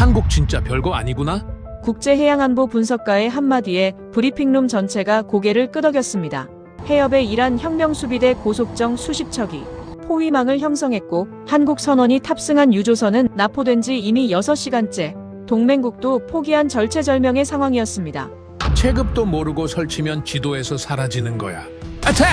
한국 진짜 별거 아니구나? 국제해양안보 분석가의 한마디에 브리핑룸 전체가 고개를 끄덕였습니다. 해협에 일한 혁명수비대 고속정 수십 척이 포위망을 형성했고 한국 선원이 탑승한 유조선은 납포된 지 이미 6시간째, 동맹국도 포기한 절체절명의 상황이었습니다. 체급도 모르고 설치면 지도에서 사라지는 거야. 어택!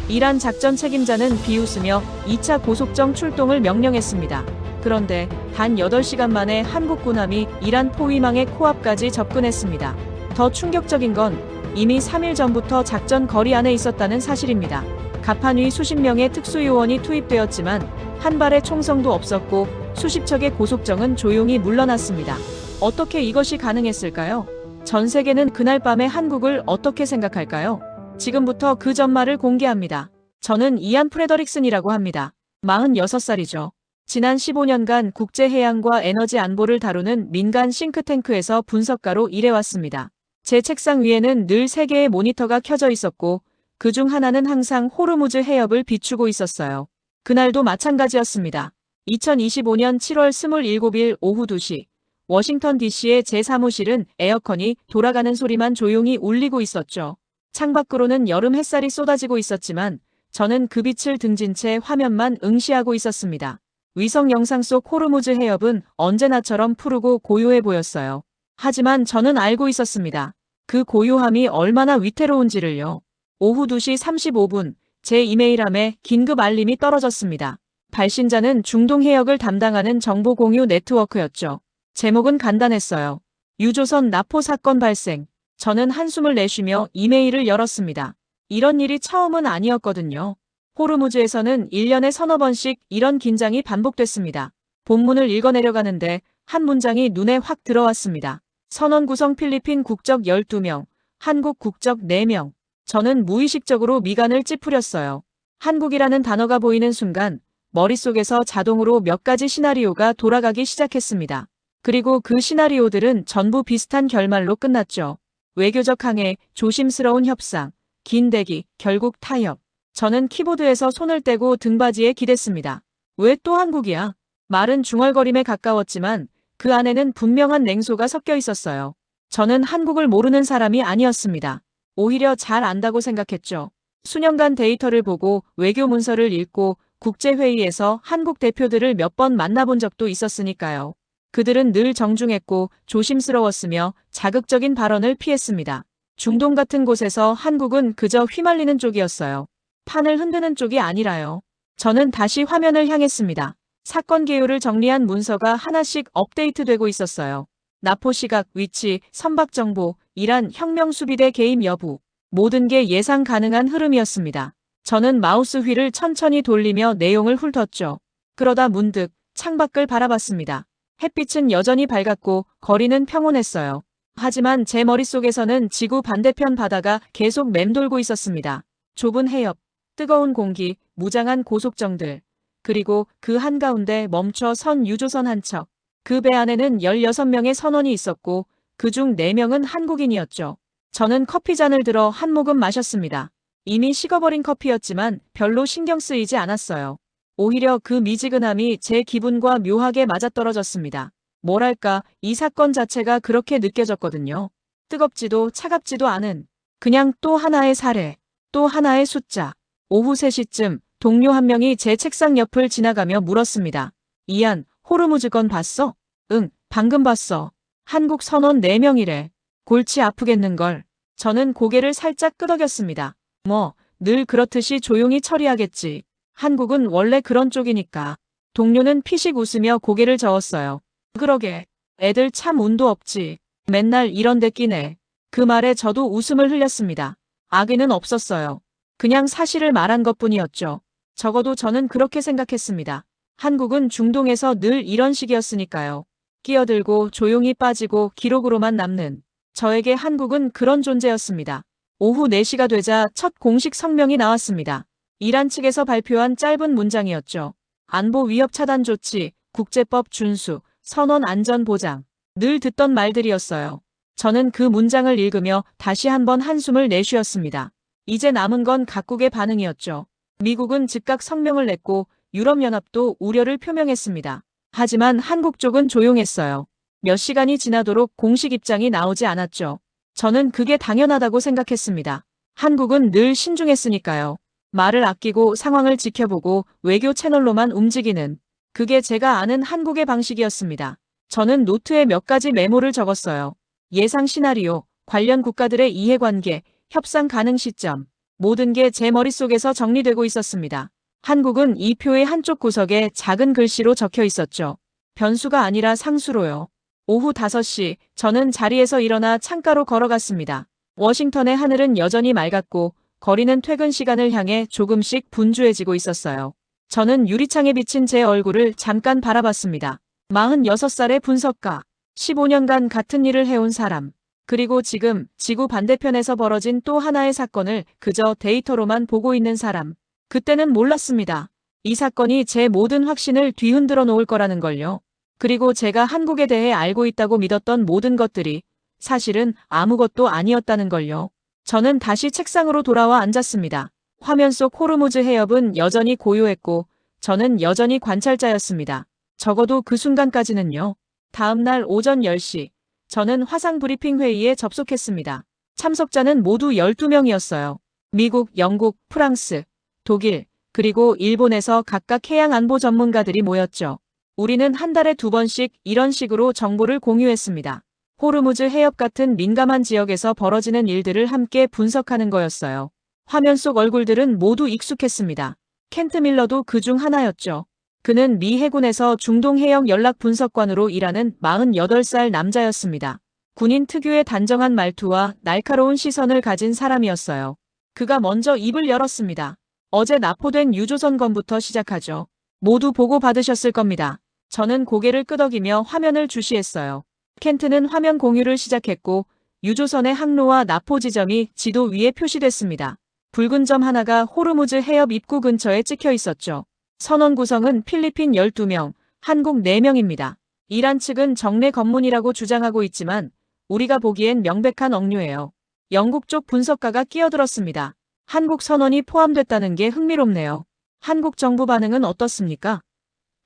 이란 작전 책임자는 비웃으며 2차 고속정 출동을 명령했습니다. 그런데 단 8시간 만에 한국 군함이 이란 포위망의 코앞까지 접근했습니다. 더 충격적인 건 이미 3일 전부터 작전 거리 안에 있었다는 사실입니다. 갑판 위 수십 명의 특수요원이 투입되었지만 한 발의 총성도 없었고 수십 척의 고속정은 조용히 물러났습니다. 어떻게 이것이 가능했을까요? 전 세계는 그날 밤에 한국을 어떻게 생각할까요? 지금부터 그 전말을 공개합니다. 저는 이안 프레더릭슨이라고 합니다. 46살이죠. 지난 15년간 국제해양과 에너지 안보를 다루는 민간 싱크탱크에서 분석가로 일해왔습니다. 제 책상 위에는 늘 3개의 모니터가 켜져 있었고 그중 하나는 항상 호르무즈 해협을 비추고 있었어요. 그날도 마찬가지였습니다. 2025년 7월 27일 오후 2시 워싱턴 DC의 제 사무실은 에어컨이 돌아가는 소리만 조용히 울리고 있었죠. 창밖으로는 여름 햇살이 쏟아지고 있었지만 저는 그 빛을 등진 채 화면만 응시하고 있었습니다. 위성 영상 속 호르무즈 해협은 언제나처럼 푸르고 고요해 보였어요. 하지만 저는 알고 있었습니다. 그 고요함이 얼마나 위태로운지를요. 오후 2시 35분 제 이메일함에 긴급 알림이 떨어졌습니다. 발신자는 중동 해역을 담당하는 정보 공유 네트워크였죠. 제목은 간단했어요. 유조선 납포 사건 발생. 저는 한숨을 내쉬며 이메일을 열었습니다. 이런 일이 처음은 아니었거든요. 호르무즈에서는 1년에 서너 번씩 이런 긴장이 반복됐습니다. 본문을 읽어내려가는데 한 문장이 눈에 확 들어왔습니다. 선원 구성 필리핀 국적 12명, 한국 국적 4명. 저는 무의식적으로 미간을 찌푸렸어요. 한국이라는 단어가 보이는 순간 머릿속에서 자동으로 몇 가지 시나리오가 돌아가기 시작했습니다. 그리고 그 시나리오들은 전부 비슷한 결말로 끝났죠. 외교적 항해, 조심스러운 협상, 긴 대기, 결국 타협. 저는 키보드에서 손을 떼고 등받이에 기댔습니다. 왜 또 한국이야? 말은 중얼거림에 가까웠지만 그 안에는 분명한 냉소가 섞여 있었어요. 저는 한국을 모르는 사람이 아니었습니다. 오히려 잘 안다고 생각했죠. 수년간 데이터를 보고 외교 문서를 읽고 국제회의에서 한국 대표들을 몇 번 만나본 적도 있었으니까요. 그들은 늘 정중했고 조심스러웠으며 자극적인 발언을 피했습니다. 중동 같은 곳에서 한국은 그저 휘말리는 쪽이었어요. 판을 흔드는 쪽이 아니라요. 저는 다시 화면을 향했습니다. 사건 개요를 정리한 문서가 하나씩 업데이트되고 있었어요. 납포 시각, 위치, 선박 정보, 이란 혁명수비대 개입 여부. 모든 게 예상 가능한 흐름이었습니다. 저는 마우스 휠을 천천히 돌리며 내용을 훑었죠. 그러다 문득 창밖을 바라봤습니다. 햇빛은 여전히 밝았고 거리는 평온했어요. 하지만 제 머릿속에서는 지구 반대편 바다가 계속 맴돌고 있었습니다. 좁은 해협, 뜨거운 공기, 무장한 고속정들. 그리고 그 한가운데 멈춰 선 유조선 한 척. 그 배 안에는 16명의 선원이 있었고 그중 4명은 한국인이었죠. 저는 커피잔을 들어 한 모금 마셨습니다. 이미 식어버린 커피였지만 별로 신경 쓰이지 않았어요. 오히려 그 미지근함이 제 기분과 묘하게 맞아떨어졌습니다. 뭐랄까, 이 사건 자체가 그렇게 느껴졌거든요. 뜨겁지도 차갑지도 않은 그냥 또 하나의 사례, 또 하나의 숫자. 오후 3시쯤 동료 한 명이 제 책상 옆을 지나가며 물었습니다. 이안, 호르무즈 건 봤어? 응, 방금 봤어. 한국 선원 4명이래. 골치 아프겠는걸. 저는 고개를 살짝 끄덕였습니다. 뭐, 늘 그렇듯이 조용히 처리하겠지. 한국은 원래 그런 쪽이니까. 동료는 피식 웃으며 고개를 저었어요. 그러게. 애들 참 운도 없지. 맨날 이런 데 끼네. 그 말에 저도 웃음을 흘렸습니다. 악의는 없었어요. 그냥 사실을 말한 것뿐이었죠. 적어도 저는 그렇게 생각했습니다. 한국은 중동에서 늘 이런 식이었으니까요. 끼어들고 조용히 빠지고 기록으로만 남는. 저에게 한국은 그런 존재였습니다. 오후 4시가 되자 첫 공식 성명이 나왔습니다. 이란 측에서 발표한 짧은 문장이었죠. 안보 위협 차단 조치, 국제법 준수, 선원 안전 보장. 늘 듣던 말들이었어요. 저는 그 문장을 읽으며 다시 한번 한숨을 내쉬었습니다. 이제 남은 건 각국의 반응이었죠. 미국은 즉각 성명을 냈고 유럽연합도 우려를 표명했습니다. 하지만 한국 쪽은 조용했어요. 몇 시간이 지나도록 공식 입장이 나오지 않았죠. 저는 그게 당연하다고 생각했습니다. 한국은 늘 신중했으니까요. 말을 아끼고 상황을 지켜보고 외교 채널로만 움직이는, 그게 제가 아는 한국의 방식이었습니다. 저는 노트에 몇 가지 메모를 적었어요. 예상 시나리오, 관련 국가들의 이해관계, 협상 가능 시점, 모든 게 제 머릿속에서 정리되고 있었습니다. 한국은 이 표의 한쪽 구석에 작은 글씨로 적혀 있었죠. 변수가 아니라 상수로요. 오후 5시, 저는 자리에서 일어나 창가로 걸어갔습니다. 워싱턴의 하늘은 여전히 맑았고 거리는 퇴근 시간을 향해 조금씩 분주해지고 있었어요. 저는 유리창에 비친 제 얼굴을 잠깐 바라봤습니다. 46살의 분석가, 15년간 같은 일을 해온 사람, 그리고 지금 지구 반대편에서 벌어진 또 하나의 사건을 그저 데이터로만 보고 있는 사람. 그때는 몰랐습니다. 이 사건이 제 모든 확신을 뒤흔들어 놓을 거라는 걸요. 그리고 제가 한국에 대해 알고 있다고 믿었던 모든 것들이 사실은 아무것도 아니었다는 걸요. 저는 다시 책상으로 돌아와 앉았습니다. 화면 속 호르무즈 해협은 여전히 고요했고 저는 여전히 관찰자였습니다. 적어도 그 순간까지는요. 다음 날 오전 10시, 저는 화상 브리핑 회의에 접속했습니다. 참석자는 모두 12명이었어요. 미국, 영국, 프랑스, 독일, 그리고 일본에서 각각 해양 안보 전문가들이 모였죠. 우리는 한 달에 2번씩 이런 식으로 정보를 공유했습니다. 호르무즈 해협 같은 민감한 지역에서 벌어지는 일들을 함께 분석하는 거였어요. 화면 속 얼굴들은 모두 익숙했습니다. 켄트 밀러도 그중 하나였죠. 그는 미 해군에서 중동 해역 연락 분석관으로 일하는 48살 남자였습니다. 군인 특유의 단정한 말투와 날카로운 시선을 가진 사람이었어요. 그가 먼저 입을 열었습니다. 어제 납포된 유조선건부터 시작하죠. 모두 보고 받으셨을 겁니다. 저는 고개를 끄덕이며 화면을 주시했어요. 켄트는 화면 공유를 시작했고 유조선의 항로와 납포 지점이 지도 위에 표시됐습니다. 붉은 점 하나가 호르무즈 해협 입구 근처에 찍혀 있었죠. 선원 구성은 필리핀 12명, 한국 4명입니다. 이란 측은 정례 검문이라고 주장하고 있지만 우리가 보기엔 명백한 억류예요. 영국 쪽 분석가가 끼어들었습니다. 한국 선원이 포함됐다는 게 흥미롭네요. 한국 정부 반응은 어떻습니까?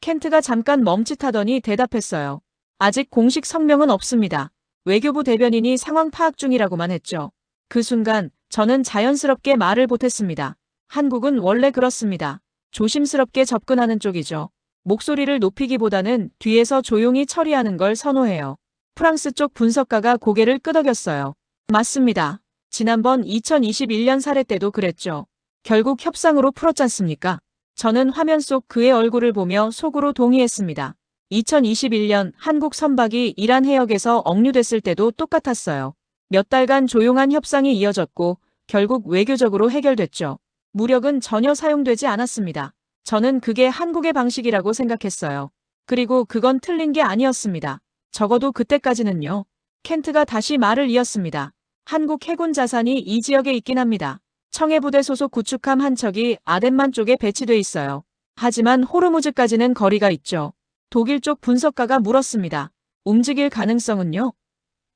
켄트가 잠깐 멈칫하더니 대답했어요. 아직 공식 성명은 없습니다. 외교부 대변인이 상황 파악 중이라고만 했죠. 그 순간 저는 자연스럽게 말을 보탰습니다. 한국은 원래 그렇습니다. 조심스럽게 접근하는 쪽이죠. 목소리를 높이기보다는 뒤에서 조용히 처리하는 걸 선호해요. 프랑스 쪽 분석가가 고개를 끄덕였어요. 맞습니다. 지난번 2021년 사례 때도 그랬죠. 결국 협상으로 풀었잖습니까? 저는 화면 속 그의 얼굴을 보며 속으로 동의했습니다. 2021년 한국 선박이 이란 해역에서 억류됐을 때도 똑같았어요. 몇 달간 조용한 협상이 이어졌고 결국 외교적으로 해결됐죠. 무력은 전혀 사용되지 않았습니다. 저는 그게 한국의 방식이라고 생각했어요. 그리고 그건 틀린 게 아니었습니다. 적어도 그때까지는요. 켄트가 다시 말을 이었습니다. 한국 해군 자산이 이 지역에 있긴 합니다. 청해부대 소속 구축함 한 척이 아덴만 쪽에 배치돼 있어요. 하지만 호르무즈까지는 거리가 있죠. 독일 쪽 분석가가 물었습니다. 움직일 가능성은요?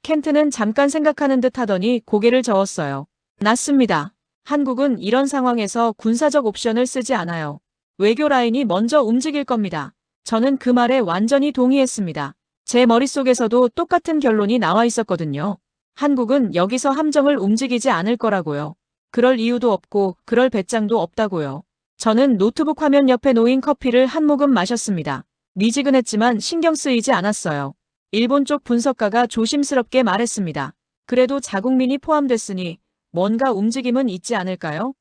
켄트는 잠깐 생각하는 듯 하더니 고개를 저었어요. 낮습니다. 한국은 이런 상황에서 군사적 옵션을 쓰지 않아요. 외교 라인이 먼저 움직일 겁니다. 저는 그 말에 완전히 동의했습니다. 제 머릿속에서도 똑같은 결론이 나와 있었거든요. 한국은 여기서 함정을 움직이지 않을 거라고요. 그럴 이유도 없고 그럴 배짱도 없다고요. 저는 노트북 화면 옆에 놓인 커피를 한 모금 마셨습니다. 미지근했지만 신경 쓰이지 않았어요. 일본 쪽 분석가가 조심스럽게 말했습니다. 그래도 자국민이 포함됐으니 뭔가 움직임은 있지 않을까요?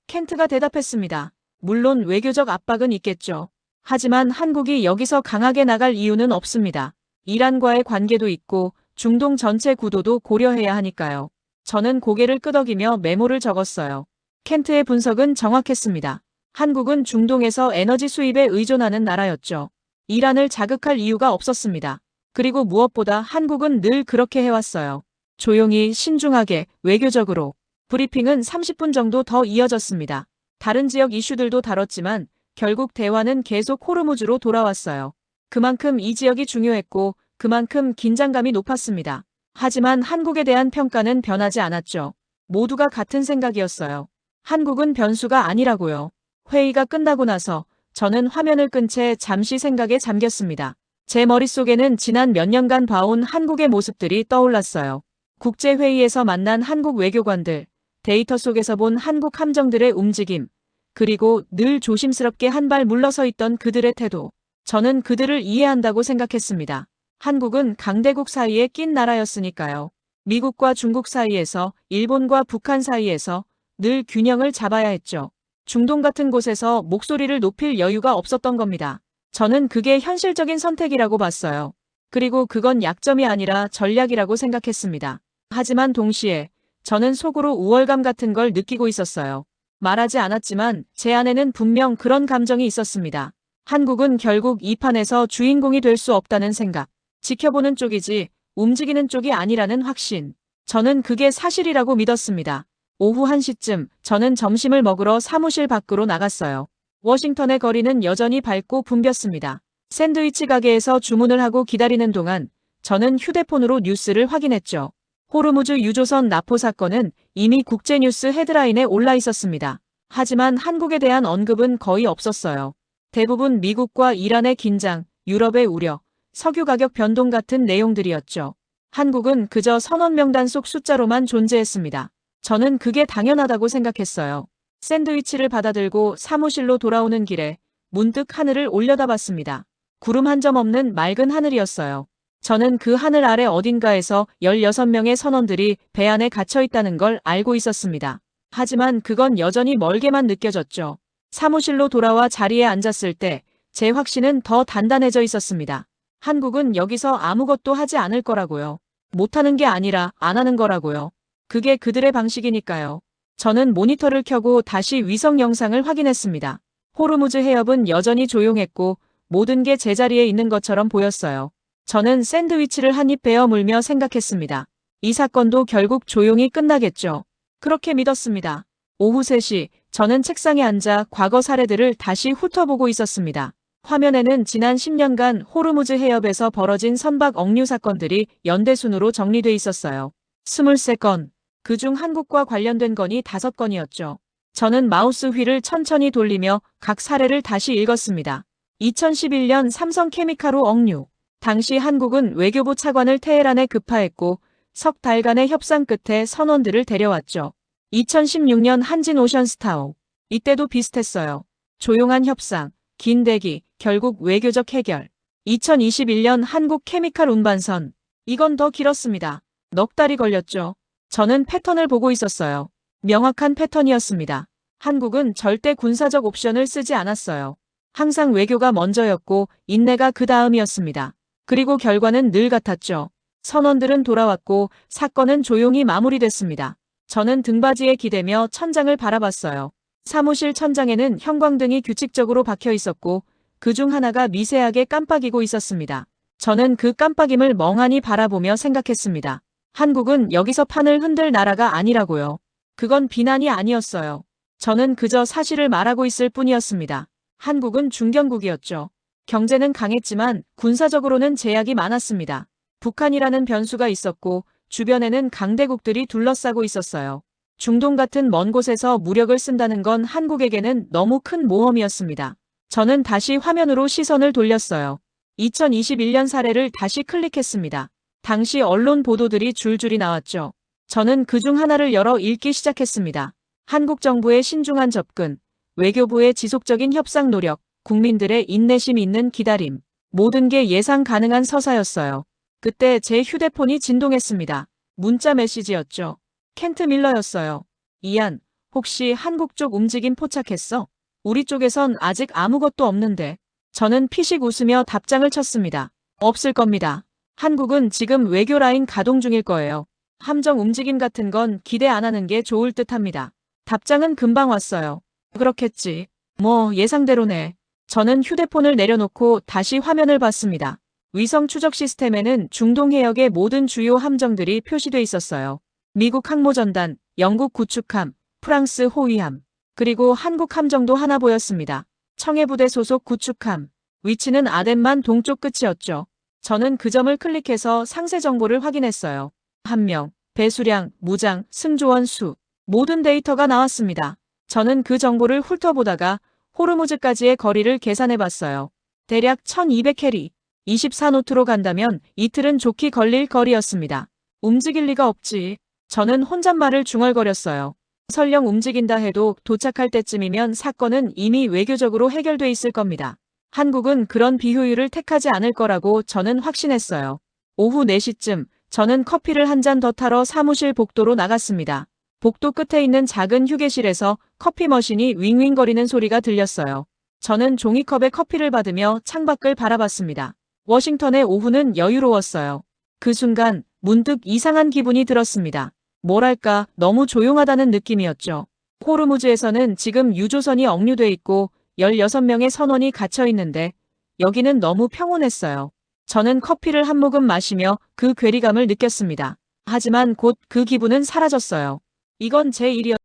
켄트가 대답했습니다. 물론 외교적 압박은 있겠죠. 하지만 한국이 여기서 강하게 나갈 이유는 없습니다. 이란과의 관계도 있고 중동 전체 구도도 고려해야 하니까요. 저는 고개를 끄덕이며 메모를 적었어요. 켄트의 분석은 정확했습니다. 한국은 중동에서 에너지 수입에 의존하는 나라였죠. 이란을 자극할 이유가 없었습니다. 그리고 무엇보다 한국은 늘 그렇게 해왔어요. 조용히, 신중하게, 외교적으로. 브리핑은 30분 정도 더 이어졌습니다. 다른 지역 이슈들도 다뤘지만 결국 대화는 계속 호르무즈로 돌아왔어요. 그만큼 이 지역이 중요했고 그만큼 긴장감이 높았습니다. 하지만 한국에 대한 평가는 변하지 않았죠. 모두가 같은 생각이었어요. 한국은 변수가 아니라고요. 회의가 끝나고 나서 저는 화면을 끈 채 잠시 생각에 잠겼습니다. 제 머릿속에는 지난 몇 년간 봐온 한국의 모습들이 떠올랐어요. 국제회의에서 만난 한국 외교관들, 데이터 속에서 본 한국 함정들의 움직임, 그리고 늘 조심스럽게 한 발 물러서 있던 그들의 태도. 저는 그들을 이해한다고 생각했습니다. 한국은 강대국 사이에 낀 나라였으니까요. 미국과 중국 사이에서, 일본과 북한 사이에서 늘 균형을 잡아야 했죠. 중동 같은 곳에서 목소리를 높일 여유가 없었던 겁니다. 저는 그게 현실적인 선택이라고 봤어요. 그리고 그건 약점이 아니라 전략이라고 생각했습니다. 하지만 동시에 저는 속으로 우월감 같은 걸 느끼고 있었어요. 말하지 않았지만 제 안에는 분명 그런 감정이 있었습니다. 한국은 결국 이 판에서 주인공이 될 수 없다는 생각. 지켜보는 쪽이지 움직이는 쪽이 아니라는 확신. 저는 그게 사실이라고 믿었습니다. 오후 1시쯤 저는 점심을 먹으러 사무실 밖으로 나갔어요. 워싱턴의 거리는 여전히 밝고 붐볐습니다. 샌드위치 가게에서 주문을 하고 기다리는 동안 저는 휴대폰으로 뉴스를 확인했죠. 호르무즈 유조선 납포 사건은 이미 국제뉴스 헤드라인에 올라 있었습니다. 하지만 한국에 대한 언급은 거의 없었어요. 대부분 미국과 이란의 긴장, 유럽의 우려, 석유 가격 변동 같은 내용들이었죠. 한국은 그저 선언 명단 속 숫자로만 존재했습니다. 저는 그게 당연하다고 생각했어요. 샌드위치를 받아들고 사무실로 돌아오는 길에 문득 하늘을 올려다봤습니다. 구름 한 점 없는 맑은 하늘이었어요. 저는 그 하늘 아래 어딘가에서 16명의 선원들이 배 안에 갇혀 있다는 걸 알고 있었습니다. 하지만 그건 여전히 멀게만 느껴졌죠. 사무실로 돌아와 자리에 앉았을 때 제 확신은 더 단단해져 있었습니다. 한국은 여기서 아무것도 하지 않을 거라고요. 못하는 게 아니라 안 하는 거라고요. 그게 그들의 방식이니까요. 저는 모니터를 켜고 다시 위성 영상을 확인했습니다. 호르무즈 해협은 여전히 조용했고 모든 게 제자리에 있는 것처럼 보였어요. 저는 샌드위치를 한 입 베어 물며 생각했습니다. 이 사건도 결국 조용히 끝나겠죠. 그렇게 믿었습니다. 오후 3시 저는 책상에 앉아 과거 사례들을 다시 훑어보고 있었습니다. 화면에는 지난 10년간 호르무즈 해협에서 벌어진 선박 억류 사건들이 연대순으로 정리돼 있었어요. 23건, 그중 한국과 관련된 건이 5건이었죠. 저는 마우스 휠을 천천히 돌리며 각 사례를 다시 읽었습니다. 2011년 삼성케미칼로 억류. 당시 한국은 외교부 차관을 테헤란에 급파했고 석 달간의 협상 끝에 선원들을 데려왔죠. 2016년 한진오션스타워. 이때도 비슷했어요. 조용한 협상, 긴 대기, 결국 외교적 해결. 2021년 한국 케미칼 운반선. 이건 더 길었습니다. 넉 달이 걸렸죠. 저는 패턴을 보고 있었어요. 명확한 패턴이었습니다. 한국은 절대 군사적 옵션을 쓰지 않았어요. 항상 외교가 먼저였고 인내가 그 다음이었습니다. 그리고 결과는 늘 같았죠. 선원들은 돌아왔고 사건은 조용히 마무리됐습니다. 저는 등받이에 기대며 천장을 바라봤어요. 사무실 천장에는 형광등이 규칙적으로 박혀 있었고 그중 하나가 미세하게 깜빡이고 있었습니다. 저는 그 깜빡임을 멍하니 바라보며 생각했습니다. 한국은 여기서 판을 흔들 나라가 아니라고요. 그건 비난이 아니었어요. 저는 그저 사실을 말하고 있을 뿐이었습니다. 한국은 중견국이었죠. 경제는 강했지만 군사적으로는 제약이 많았습니다. 북한이라는 변수가 있었고 주변에는 강대국들이 둘러싸고 있었어요. 중동 같은 먼 곳에서 무력을 쓴다는 건 한국에게는 너무 큰 모험이었습니다. 저는 다시 화면으로 시선을 돌렸어요. 2021년 사례를 다시 클릭했습니다. 당시 언론 보도들이 줄줄이 나왔죠. 저는 그중 하나를 열어 읽기 시작했습니다. 한국 정부의 신중한 접근, 외교부의 지속적인 협상 노력, 국민들의 인내심 있는 기다림. 모든 게 예상 가능한 서사였어요. 그때 제 휴대폰이 진동했습니다. 문자 메시지였죠. 켄트 밀러였어요. 이안, 혹시 한국 쪽 움직임 포착했어? 우리 쪽에선 아직 아무것도 없는데. 저는 피식 웃으며 답장을 쳤습니다. 없을 겁니다. 한국은 지금 외교 라인 가동 중일 거예요. 함정 움직임 같은 건 기대 안 하는 게 좋을 듯합니다. 답장은 금방 왔어요. 그렇겠지. 뭐 예상대로네. 저는 휴대폰을 내려놓고 다시 화면을 봤습니다. 위성 추적 시스템에는 중동 해역의 모든 주요 함정들이 표시돼 있었어요. 미국 항모전단, 영국 구축함, 프랑스 호위함, 그리고 한국 함정도 하나 보였습니다. 청해부대 소속 구축함. 위치는 아덴만 동쪽 끝이었죠. 저는 그 점을 클릭해서 상세 정보를 확인했어요. 함명, 배수량, 무장, 승조원 수. 모든 데이터가 나왔습니다. 저는 그 정보를 훑어보다가 호르무즈까지의 거리를 계산해봤어요. 대략 1200캐리. 24노트로 간다면 이틀은 좋게 걸릴 거리였습니다. 움직일 리가 없지. 저는 혼잣말을 중얼거렸어요. 설령 움직인다 해도 도착할 때쯤이면 사건은 이미 외교적으로 해결돼 있을 겁니다. 한국은 그런 비효율을 택하지 않을 거라고 저는 확신했어요. 오후 4시쯤 저는 커피를 한 잔 더 타러 사무실 복도로 나갔습니다. 복도 끝에 있는 작은 휴게실에서 커피 머신이 윙윙거리는 소리가 들렸어요. 저는 종이컵에 커피를 받으며 창밖을 바라봤습니다. 워싱턴의 오후는 여유로웠어요. 그 순간 문득 이상한 기분이 들었습니다. 뭐랄까 너무 조용하다는 느낌이었죠. 호르무즈에서는 지금 유조선이 억류돼 있고 16명의 선원이 갇혀 있는데 여기는 너무 평온했어요. 저는 커피를 한 모금 마시며 그 괴리감을 느꼈습니다. 하지만 곧 그 기분은 사라졌어요. 이건 제 일이었어요.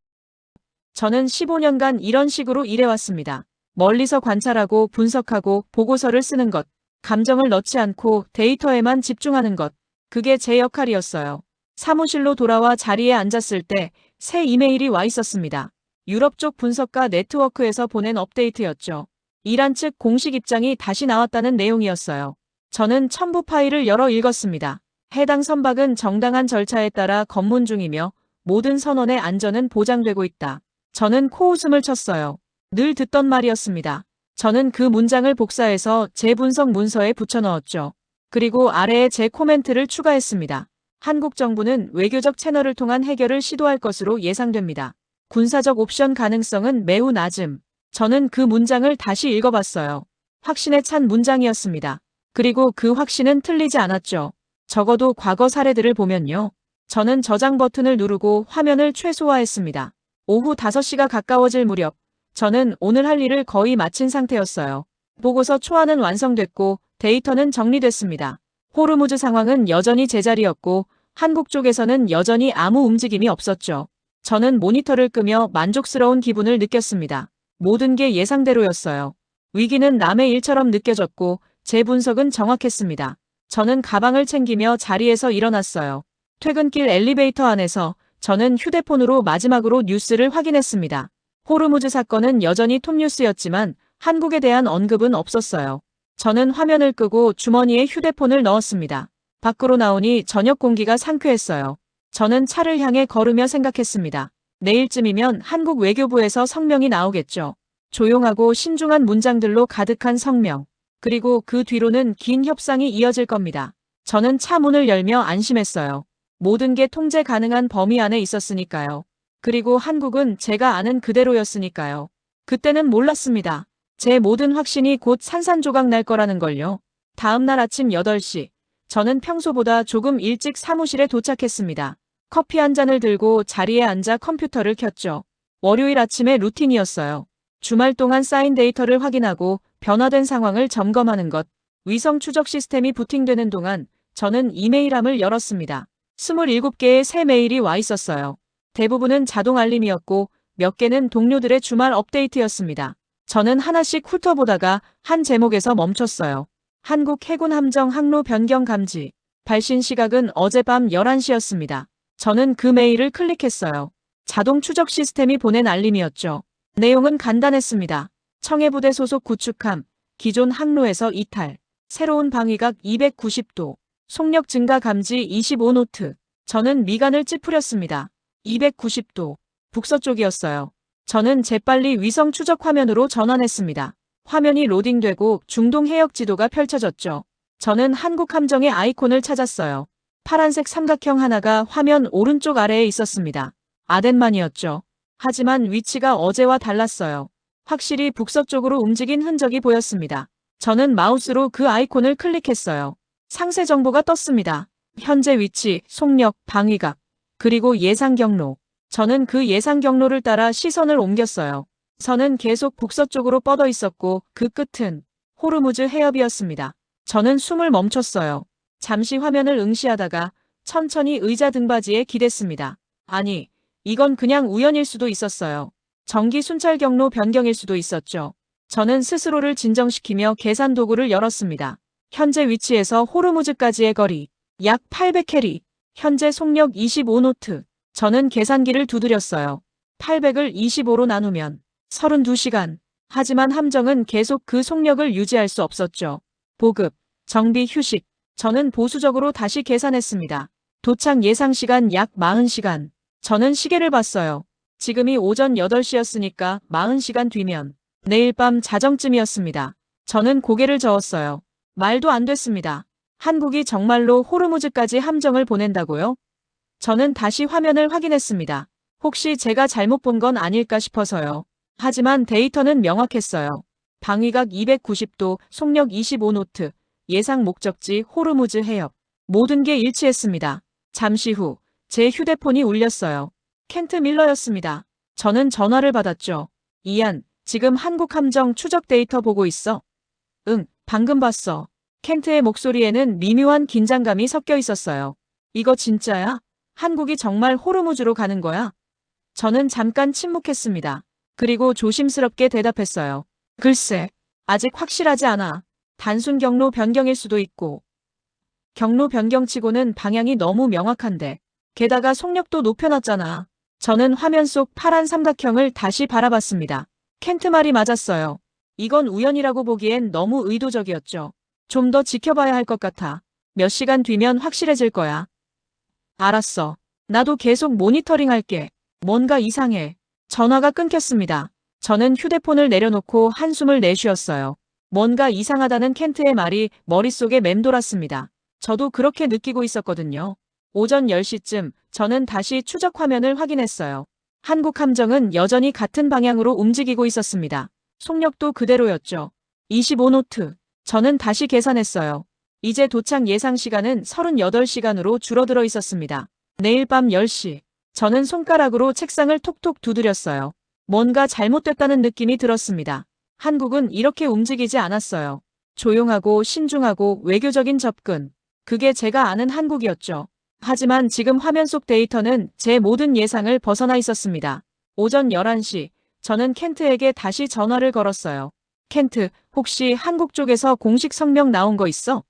저는 15년간 이런 식으로 일해왔습니다. 멀리서 관찰하고 분석하고 보고서를 쓰는 것, 감정을 넣지 않고 데이터에만 집중하는 것, 그게 제 역할이었어요. 사무실로 돌아와 자리에 앉았을 때 새 이메일이 와 있었습니다. 유럽 쪽 분석가 네트워크에서 보낸 업데이트였죠. 이란 측 공식 입장이 다시 나왔다는 내용이었어요. 저는 첨부 파일을 열어 읽었습니다. 해당 선박은 정당한 절차에 따라 검문 중이며 모든 선원의 안전은 보장되고 있다. 저는 코웃음을 쳤어요. 늘 듣던 말이었습니다. 저는 그 문장을 복사해서 제 분석 문서에 붙여넣었죠. 그리고 아래에 제 코멘트를 추가했습니다. 한국 정부는 외교적 채널을 통한 해결을 시도할 것으로 예상됩니다. 군사적 옵션 가능성은 매우 낮음. 저는 그 문장을 다시 읽어봤어요. 확신에 찬 문장이었습니다. 그리고 그 확신은 틀리지 않았죠. 적어도 과거 사례들을 보면요. 저는 저장 버튼을 누르고 화면을 최소화했습니다. 오후 5시가 가까워질 무렵 저는 오늘 할 일을 거의 마친 상태였어요. 보고서 초안은 완성됐고 데이터는 정리됐습니다. 호르무즈 상황은 여전히 제자리였고 한국 쪽에서는 여전히 아무 움직임이 없었죠. 저는 모니터를 끄며 만족스러운 기분을 느꼈습니다. 모든 게 예상대로였어요. 위기는 남의 일처럼 느껴졌고 제 분석은 정확했습니다. 저는 가방을 챙기며 자리에서 일어났어요. 퇴근길 엘리베이터 안에서 저는 휴대폰으로 마지막으로 뉴스를 확인했습니다. 호르무즈 사건은 여전히 톱뉴스였지만 한국에 대한 언급은 없었어요. 저는 화면을 끄고 주머니에 휴대폰을 넣었습니다. 밖으로 나오니 저녁 공기가 상쾌했어요. 저는 차를 향해 걸으며 생각했습니다. 내일쯤이면 한국 외교부에서 성명이 나오겠죠. 조용하고 신중한 문장들로 가득한 성명. 그리고 그 뒤로는 긴 협상이 이어질 겁니다. 저는 차 문을 열며 안심했어요. 모든 게 통제 가능한 범위 안에 있었으니까요. 그리고 한국은 제가 아는 그대로였으니까요. 그때는 몰랐습니다. 제 모든 확신이 곧 산산조각 날 거라는 걸요. 다음 날 아침 8시. 저는 평소보다 조금 일찍 사무실에 도착했습니다. 커피 한 잔을 들고 자리에 앉아 컴퓨터를 켰죠. 월요일 아침의 루틴이었어요. 주말 동안 쌓인 데이터를 확인하고 변화된 상황을 점검하는 것. 위성 추적 시스템이 부팅되는 동안 저는 이메일함을 열었습니다. 27개의 새 메일이 와 있었어요. 대부분은 자동 알림이었고 몇 개는 동료들의 주말 업데이트였습니다. 저는 하나씩 훑어보다가 한 제목에서 멈췄어요. 한국 해군 함정 항로 변경 감지. 발신 시각은 어젯밤 11시였습니다. 저는 그 메일을 클릭했어요. 자동 추적 시스템이 보낸 알림이었죠. 내용은 간단했습니다. 청해부대 소속 구축함, 기존 항로에서 이탈, 새로운 방위각 290도, 속력 증가 감지 25노트. 저는 미간을 찌푸렸습니다. 290도, 북서쪽이었어요. 저는 재빨리 위성 추적 화면으로 전환했습니다. 화면이 로딩되고 중동 해역 지도가 펼쳐졌죠. 저는 한국 함정의 아이콘을 찾았어요. 파란색 삼각형 하나가 화면 오른쪽 아래에 있었습니다. 아덴만이었죠. 하지만 위치가 어제와 달랐어요. 확실히 북서쪽으로 움직인 흔적이 보였습니다. 저는 마우스로 그 아이콘을 클릭했어요. 상세 정보가 떴습니다. 현재 위치, 속력, 방위각, 그리고 예상 경로. 저는 그 예상 경로를 따라 시선을 옮겼어요. 선은 계속 북서쪽으로 뻗어 있었고 그 끝은 호르무즈 해협이었습니다. 저는 숨을 멈췄어요. 잠시 화면을 응시하다가 천천히 의자 등받이에 기댔습니다. 아니, 이건 그냥 우연일 수도 있었어요. 전기 순찰 경로 변경일 수도 있었죠. 저는 스스로를 진정시키며 계산 도구를 열었습니다. 현재 위치에서 호르무즈까지의 거리, 약 800캐리. 현재 속력 25노트. 저는 계산기를 두드렸어요. 800을 25로 나누면 32시간. 하지만 함정은 계속 그 속력을 유지할 수 없었죠. 보급. 정비, 휴식. 저는 보수적으로 다시 계산했습니다. 도착 예상 시간 약 40시간. 저는 시계를 봤어요. 지금이 오전 8시였으니까 40시간 뒤면 내일 밤 자정쯤이었습니다. 저는 고개를 저었어요. 말도 안 됐습니다. 한국이 정말로 호르무즈까지 함정을 보낸다고요? 저는 다시 화면을 확인했습니다. 혹시 제가 잘못 본 건 아닐까 싶어서요. 하지만 데이터는 명확했어요. 방위각 290도, 속력 25노트, 예상 목적지 호르무즈 해협. 모든 게 일치했습니다. 잠시 후 제 휴대폰이 울렸어요. 켄트 밀러였습니다. 저는 전화를 받았죠. 이안, 지금 한국 함정 추적 데이터 보고 있어? 응, 방금 봤어. 켄트의 목소리에는 미묘한 긴장감이 섞여 있었어요. 이거 진짜야? 한국이 정말 호르무즈로 가는 거야? 저는 잠깐 침묵했습니다. 그리고 조심스럽게 대답했어요. 글쎄, 아직 확실하지 않아. 단순 경로 변경일 수도 있고. 경로 변경치고는 방향이 너무 명확한데. 게다가 속력도 높여놨잖아. 저는 화면 속 파란 삼각형을 다시 바라봤습니다. 켄트 말이 맞았어요. 이건 우연이라고 보기엔 너무 의도적이었죠. 좀 더 지켜봐야 할 것 같아. 몇 시간 뒤면 확실해질 거야. 알았어. 나도 계속 모니터링 할게. 뭔가 이상해. 전화가 끊겼습니다. 저는 휴대폰을 내려놓고 한숨을 내쉬었어요. 뭔가 이상하다는 켄트의 말이 머릿속에 맴돌았습니다. 저도 그렇게 느끼고 있었거든요. 오전 10시쯤 저는 다시 추적 화면을 확인했어요. 한국 함정은 여전히 같은 방향으로 움직이고 있었습니다. 속력도 그대로였죠. 25노트. 저는 다시 계산했어요. 이제 도착 예상 시간은 38시간으로 줄어들어 있었습니다. 내일 밤 10시. 저는 손가락으로 책상을 톡톡 두드렸어요. 뭔가 잘못됐다는 느낌이 들었습니다. 한국은 이렇게 움직이지 않았어요. 조용하고 신중하고 외교적인 접근. 그게 제가 아는 한국이었죠. 하지만 지금 화면 속 데이터는 제 모든 예상을 벗어나 있었습니다. 오전 11시, 저는 켄트에게 다시 전화를 걸었어요. 켄트, 혹시 한국 쪽에서 공식 성명 나온 거 있어?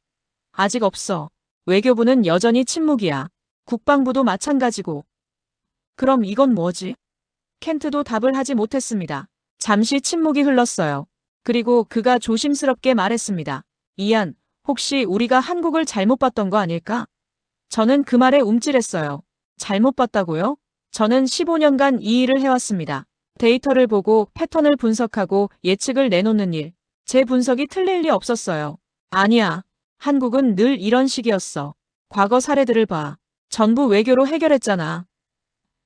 아직 없어. 외교부는 여전히 침묵이야. 국방부도 마찬가지고. 그럼 이건 뭐지? 켄트도 답을 하지 못했습니다. 잠시 침묵이 흘렀어요. 그리고 그가 조심스럽게 말했습니다. 이안, 혹시 우리가 한국을 잘못 봤던 거 아닐까? 저는 그 말에 움찔했어요. 잘못 봤다고요? 저는 15년간 이 일을 해왔습니다. 데이터를 보고 패턴을 분석하고 예측을 내놓는 일. 제 분석이 틀릴 리 없었어요. 아니야. 한국은 늘 이런 식이었어. 과거 사례들을 봐. 전부 외교로 해결했잖아.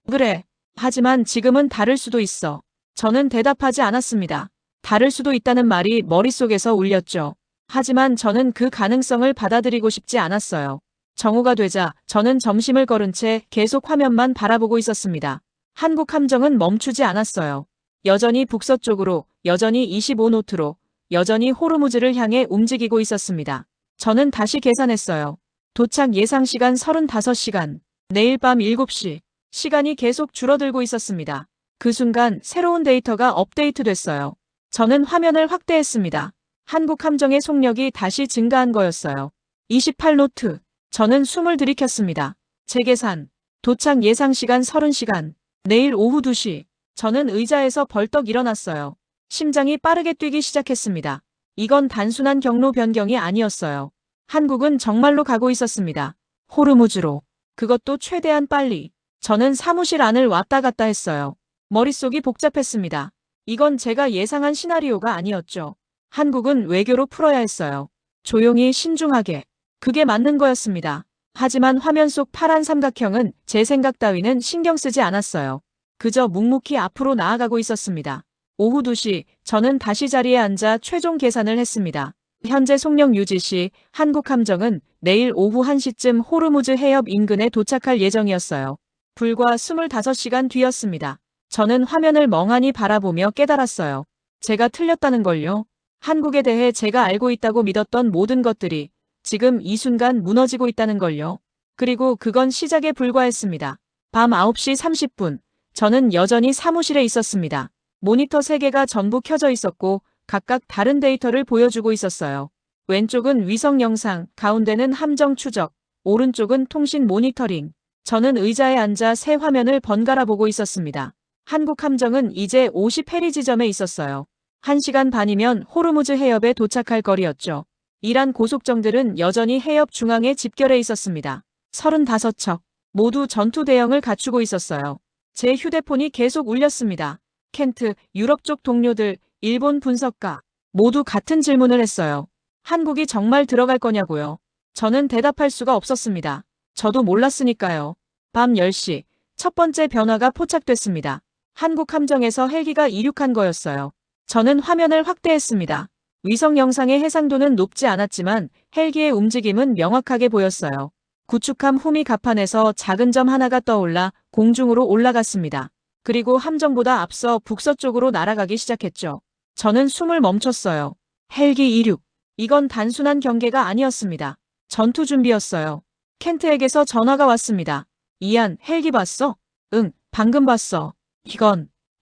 그래. 하지만 지금은 다를 수도 있어. 저는 대답하지 않았습니다. 다를 수도 있다는 말이 머릿속에서 울렸죠. 하지만 저는 그 가능성을 받아들이고 싶지 않았어요. 정오가 되자 저는 점심을 거른 채 계속 화면만 바라보고 있었습니다. 한국 함정은 멈추지 않았어요. 여전히 북서쪽으로, 여전히 25노트로, 여전히 호르무즈를 향해 움직이고 있었습니다. 저는 다시 계산했어요. 도착 예상 시간 35시간, 내일 밤 7시. 시간이 계속 줄어들고 있었습니다. 그 순간 새로운 데이터가 업데이트됐어요. 저는 화면을 확대했습니다. 한국 함정의 속력이 다시 증가한 거였어요. 28노트. 저는 숨을 들이켰습니다. 재계산. 도착 예상 시간 30시간. 내일 오후 2시. 저는 의자에서 벌떡 일어났어요. 심장이 빠르게 뛰기 시작했습니다. 이건 단순한 경로 변경이 아니었어요. 한국은 정말로 가고 있었습니다. 호르무즈로. 그것도 최대한 빨리. 저는 사무실 안을 왔다 갔다 했어요. 머릿속이 복잡했습니다. 이건 제가 예상한 시나리오가 아니었죠. 한국은 외교로 풀어야 했어요. 조용히 신중하게. 그게 맞는 거였습니다. 하지만 화면 속 파란 삼각형은 제 생각 따위는 신경 쓰지 않았어요. 그저 묵묵히 앞으로 나아가고 있었습니다. 오후 2시, 저는 다시 자리에 앉아 최종 계산을 했습니다. 현재 속력 유지 시 한국 함정은 내일 오후 1시쯤 호르무즈 해협 인근에 도착할 예정이었어요. 불과 25시간 뒤였습니다. 저는 화면을 멍하니 바라보며 깨달았어요. 제가 틀렸다는 걸요. 한국에 대해 제가 알고 있다고 믿었던 모든 것들이 지금 이 순간 무너지고 있다는 걸요. 그리고 그건 시작에 불과했습니다. 밤 9시 30분. 저는 여전히 사무실에 있었습니다. 모니터 3개가 전부 켜져 있었고 각각 다른 데이터를 보여주고 있었어요. 왼쪽은 위성 영상, 가운데는 함정 추적, 오른쪽은 통신 모니터링. 저는 의자에 앉아 새 화면을 번갈아 보고 있었습니다. 한국 함정은 이제 50해리 지점에 있었어요. 1시간 반이면 호르무즈 해협에 도착할 거리였죠. 이란 고속정들은 여전히 해협 중앙에 집결해 있었습니다. 35척. 모두 전투 대형을 갖추고 있었어요. 제 휴대폰이 계속 울렸습니다. 켄트, 유럽 쪽 동료들, 일본 분석가 모두 같은 질문을 했어요. 한국이 정말 들어갈 거냐고요. 저는 대답할 수가 없었습니다. 저도 몰랐으니까요. 밤 10시 첫 번째 변화가 포착됐습니다. 한국 함정에서 헬기가 이륙한 거였어요. 저는 화면을 확대했습니다. 위성 영상의 해상도는 높지 않았지만 헬기의 움직임은 명확하게 보였어요. 구축함 후미 갑판에서 작은 점 하나가 떠올라 공중으로 올라갔습니다. 그리고 함정보다 앞서 북서쪽으로 날아가기 시작했죠. 저는 숨을 멈췄어요. 헬기 이륙. 이건 단순한 경계가 아니었습니다. 전투 준비였어요. 켄트에게서 전화가 왔습니다. 이안, 헬기 봤어? 응, 방금 봤어.